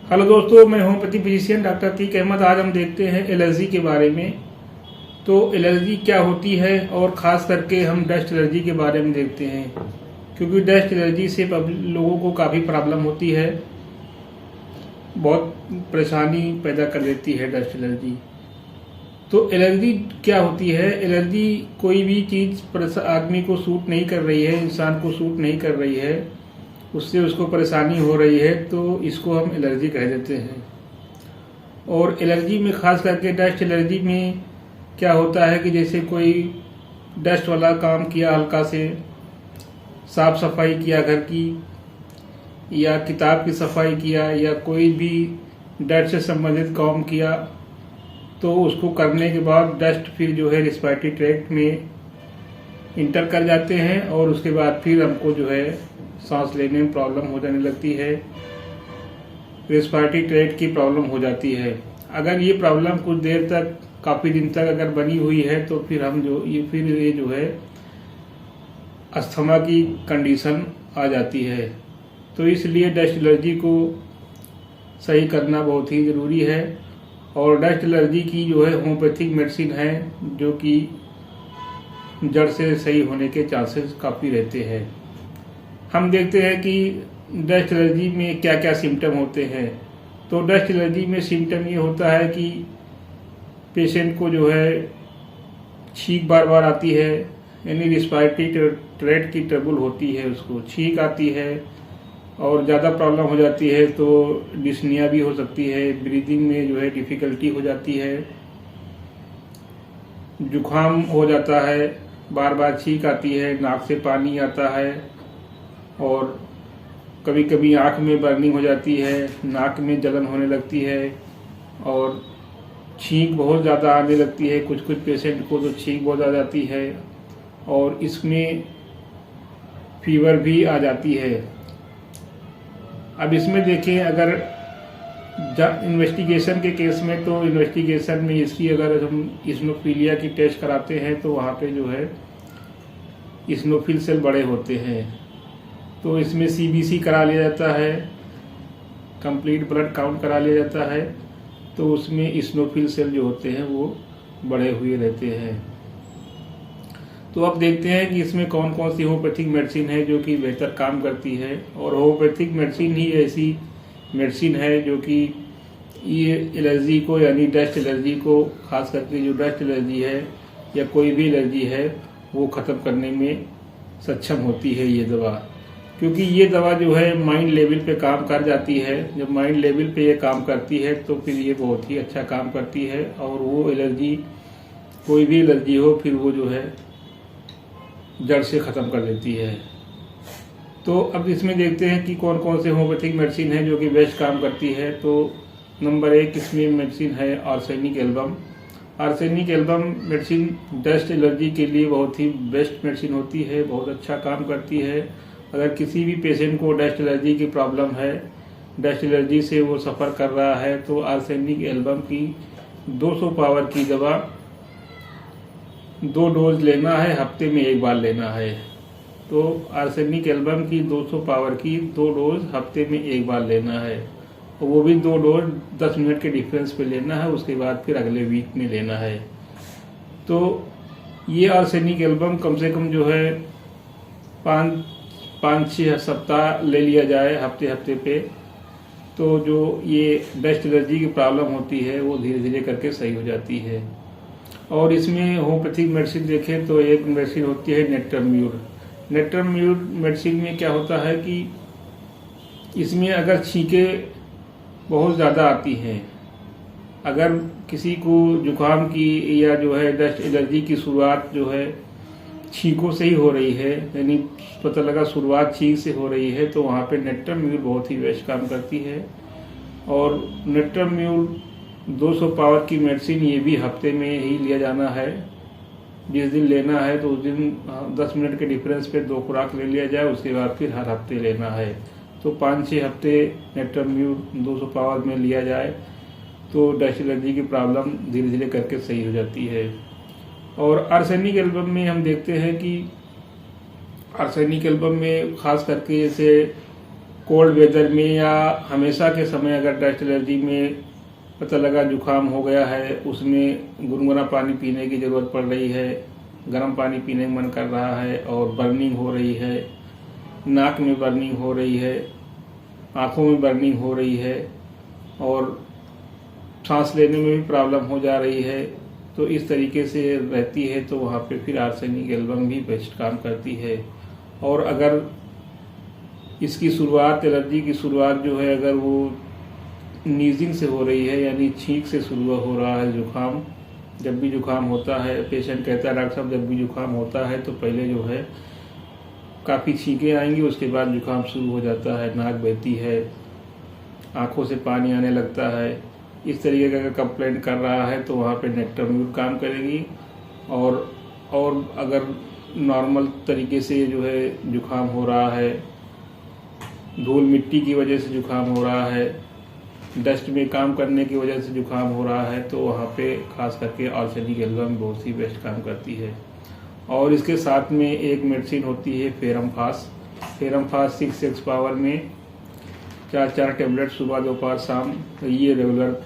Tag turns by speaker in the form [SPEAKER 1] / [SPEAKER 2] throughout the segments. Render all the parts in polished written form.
[SPEAKER 1] Hello दोस्तों, मैं homeopathy physician doctor Atiq Ahmed. आज हम देखते हैं एलर्जी के बारे में। तो एलर्जी क्या होती है और ख़ास करके हम डस्ट एलर्जी के बारे में देखते हैं, क्योंकि डस्ट एलर्जी से लोगों को काफ़ी प्रॉब्लम होती है, बहुत परेशानी पैदा कर देती है डस्ट एलर्जी। तो एलर्जी क्या होती है? एलर्जी कोई भी चीज़ आदमी को सूट नहीं कर रही है, इंसान को सूट नहीं कर रही है, उससे उसको परेशानी हो रही है, तो इसको हम एलर्जी कह देते हैं। और एलर्जी में ख़ास करके डस्ट एलर्जी में क्या होता है कि जैसे कोई डस्ट वाला काम किया, हल्का से साफ सफाई किया घर की, या किताब की सफाई किया, या कोई भी डस्ट से संबंधित काम किया, तो उसको करने के बाद डस्ट फिर जो है रिस्पायरेटरी ट्रैक्ट में इंटर कर जाते हैं और उसके बाद फिर हमको जो है सांस लेने में प्रॉब्लम हो जाने लगती है, रेस्पिरेटरी ट्रैक्ट की प्रॉब्लम हो जाती है। अगर ये प्रॉब्लम कुछ देर तक, काफ़ी दिन तक अगर बनी हुई है, तो फिर ये जो है अस्थमा की कंडीशन आ जाती है। तो इसलिए डस्ट एलर्जी को सही करना बहुत ही ज़रूरी है। और डस्ट एलर्जी की जो है होम्योपैथिक मेडिसिन है, जो कि जड़ से सही होने के चांसेस काफ़ी रहते हैं। हम देखते हैं कि डस्ट एलर्जी में क्या क्या सिम्टम होते हैं। तो डस्ट एलर्जी में सिम्टम ये होता है कि पेशेंट को जो है छींक बार बार आती है, यानी रिस्पायरेटरी ट्रैक्ट की ट्रबल होती है, उसको छींक आती है। और ज़्यादा प्रॉब्लम हो जाती है तो डिस्निया भी हो सकती है, ब्रीदिंग में जो है डिफ़िकल्टी हो जाती है, जुखाम हो जाता है, बार बार छींक आती है, नाक से पानी आता है, और कभी कभी आँख में बर्निंग हो जाती है, नाक में जलन होने लगती है, और छींक बहुत ज़्यादा आने लगती है। कुछ कुछ पेशेंट को तो छींक बहुत आ जाती है, और इसमें फीवर भी आ जाती है। अब इसमें देखें, अगर इन्वेस्टिगेशन के केस में, तो इन्वेस्टिगेशन में इसकी अगर हम इस्नोफिलिया की टेस्ट कराते हैं, तो वहाँ पे जो है इस्नोफिल सेल बड़े होते हैं, तो इसमें सीबीसी करा लिया जाता है, कंप्लीट ब्लड काउंट करा लिया जाता है, तो उसमें इस्नोफिल सेल जो होते हैं वो बड़े हुए रहते हैं। तो अब देखते हैं कि इसमें कौन कौन सी होम्योपैथिक मेडिसिन है जो कि बेहतर काम करती है। और होम्योपैथिक मेडिसिन ही ऐसी मेडिसिन है जो कि ये एलर्जी को, यानी डस्ट एलर्जी को, खास करके जो डस्ट एलर्जी है या कोई भी एलर्जी है, वो ख़त्म करने में सक्षम होती है ये दवा। क्योंकि ये दवा जो है माइंड लेवल पे काम कर जाती है। जब माइंड लेवल पे ये काम करती है तो फिर ये बहुत ही अच्छा काम करती है, और वो एलर्जी, कोई भी एलर्जी हो, फिर वो जो है जड़ से ख़त्म कर देती है। तो अब इसमें देखते हैं कि कौन कौन से होम्योपैथिक मेडिसिन है जो कि बेस्ट काम करती है। तो नंबर 1 इसमें मेडिसिन है arsenic album. Arsenic album medicine dust allergy के लिए बहुत ही बेस्ट मेडिसिन होती है, बहुत अच्छा काम करती है। अगर किसी भी पेशेंट को डस्ट एलर्जी की प्रॉब्लम है, डस्ट एलर्जी से वो सफ़र कर रहा है, तो आर्सेनिक एल्बम की 200 पावर की दवा 2 डोज लेना है, हफ्ते में 1 बार लेना है। तो आर्सेनिक एल्बम की 200 पावर की 2 डोज हफ्ते में 1 बार लेना है, और वो भी 2 डोज 10 मिनट के डिफरेंस पे लेना है, उसके बाद फिर अगले वीक में लेना है। तो ये आर्सेनिक एल्बम कम से कम जो है 5-6 सप्ताह ले लिया जाए, हफ्ते हफ्ते पे, तो जो ये डस्ट एलर्जी की प्रॉब्लम होती है वो धीरे धीरे करके सही हो जाती है। और इसमें होम्योपैथिक मेडिसिन देखें तो एक मेडिसिन होती है नेट्रम्यूर। नेट्रम्यूर मेडिसिन में क्या होता है कि इसमें अगर छींकें बहुत ज़्यादा आती हैं, अगर किसी को जुकाम की या जो है डस्ट एलर्जी की शुरुआत जो है छींकों से ही हो रही है, यानी पता लगा शुरुआत छींक से हो रही है, तो वहाँ पे नेट्रम्यूर बहुत ही बेस्ट काम करती है। और नेट्रम्यूर 200 पावर की मेडिसिन, ये भी हफ्ते में ही लिया जाना है। जिस दिन लेना है तो उस दिन 10 मिनट के डिफरेंस पे 2 खुराक ले लिया जाए, उसके बाद फिर हर हफ्ते लेना है। तो 5-6 हफ्ते नेट्रम्यूर 200 पावर में लिया जाए तो डस्ट एलर्जी की प्रॉब्लम धीरे धीरे करके सही हो जाती है। और आर्सेनिक एल्बम में हम देखते हैं कि आर्सेनिक एल्बम में खास करके जैसे कोल्ड वेदर में या हमेशा के समय अगर डस्ट एलर्जी में पता लगा जुकाम हो गया है, उसमें गुनगुना पानी पीने की ज़रूरत पड़ रही है, गर्म पानी पीने का मन कर रहा है और बर्निंग हो रही है, नाक में बर्निंग हो रही है, आँखों में बर्निंग हो रही है और सांस लेने में भी प्रॉब्लम हो जा रही है, तो इस तरीके से रहती है तो वहाँ पे फिर आर्सेनिक एल्बम भी बेस्ट काम करती है। और अगर इसकी शुरुआत, एलर्जी की शुरुआत जो है, अगर वो नीजिंग से हो रही है यानी छींक से शुरू हो रहा है जुकाम, जब भी जुकाम होता है पेशेंट कहता है डॉक्टर साहब जब भी जुकाम होता है तो पहले जो है काफ़ी छींकें आएंगी, उसके बाद जुकाम शुरू हो जाता है, नाक बहती है, आँखों से पानी आने लगता है। इस तरीके का अगर कंप्लेंट कर रहा है तो वहाँ पे नेक्टरम्यूर काम करेगी। और अगर नॉर्मल तरीके से जो है जुकाम हो रहा है, धूल मिट्टी की वजह से जुकाम हो रहा है, डस्ट में काम करने की वजह से जुकाम हो रहा है, तो वहाँ पे खास करके आर्सेनिक एल्बम बहुत ही बेस्ट काम करती है। और इसके साथ में एक मेडिसिन होती है फेरमफास। फेरमफास 6x पावर में 4 टेबलेट सुबह दोपहर शाम, ये रेगुलर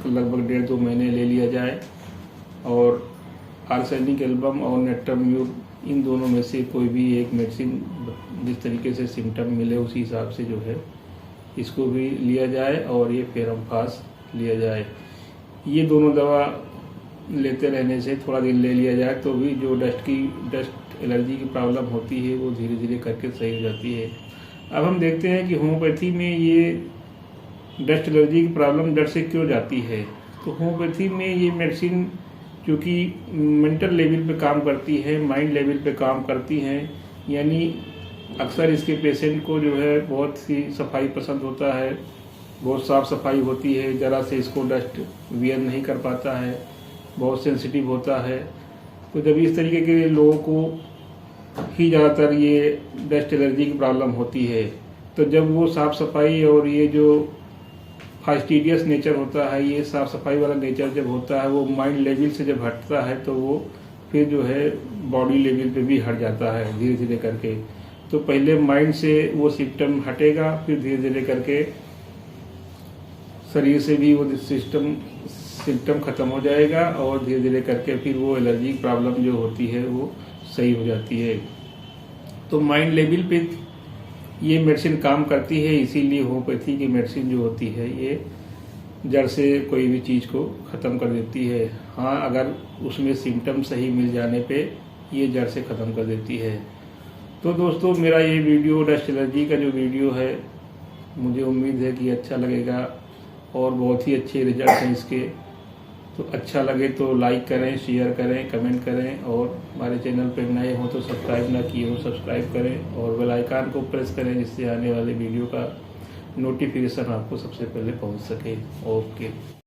[SPEAKER 1] लगभग 1.5-2 महीने ले लिया जाए। और आर्सेनिक एल्बम और नेक्टरम्यूर, इन दोनों में से कोई भी एक मेडिसिन जिस तरीके से सिम्टम मिले उसी हिसाब से जो है इसको भी लिया जाए और ये फेरमफास लिया जाए। ये दोनों दवा लेते रहने से थोड़ा दिन ले लिया जाए तो भी जो डस्ट एलर्जी की प्रॉब्लम होती है वो धीरे धीरे करके सही हो जाती है। अब हम देखते हैं कि होम्योपैथी में ये डस्ट एलर्जी की प्रॉब्लम डस्ट से क्यों जाती है। तो होम्योपैथी में ये मेडिसिन क्योंकि मेंटल लेवल पे काम करती है, माइंड लेवल पे काम करती हैं, यानी अक्सर इसके पेशेंट को जो है बहुत सी सफाई पसंद होता है, बहुत साफ़ सफाई होती है, ज़रा से इसको डस्ट वियर नहीं कर पाता है, बहुत सेंसिटिव होता है। तो जब इस तरीके के लोगों को ही ज़्यादातर ये डस्ट एलर्जी की प्रॉब्लम होती है, तो जब वो साफ़ सफाई और ये जो फास्टिडियस नेचर होता है, ये साफ़ सफाई वाला नेचर जब होता है वो माइंड लेवल से जब हटता है तो वो फिर जो है बॉडी लेवल पे भी हट जाता है धीरे धीरे करके। तो पहले माइंड से वो सिम्टम हटेगा, फिर धीरे धीरे करके शरीर से भी वो सिम्टम ख़त्म हो जाएगा और धीरे धीरे करके फिर वो एलर्जी प्रॉब्लम जो होती है वो सही हो जाती है। तो माइंड लेवल पे ये मेडिसिन काम करती है, इसीलिए होम्योपैथी की मेडिसिन जो होती है ये जड़ से कोई भी चीज़ को ख़त्म कर देती है। हाँ, अगर उसमें सिम्टम सही मिल जाने पे ये जड़ से ख़त्म कर देती है। तो दोस्तों, मेरा ये वीडियो डस्ट एलर्जी का जो वीडियो है, मुझे उम्मीद है कि अच्छा लगेगा और बहुत ही अच्छे रिजल्ट हैं इसके। तो अच्छा लगे तो लाइक करें, शेयर करें, कमेंट करें और हमारे चैनल पर नए हो तो सब्सक्राइब ना किए हो सब्सक्राइब करें और बेल आइकन को प्रेस करें जिससे आने वाले वीडियो का नोटिफिकेशन आपको सबसे पहले पहुंच सके। ओके।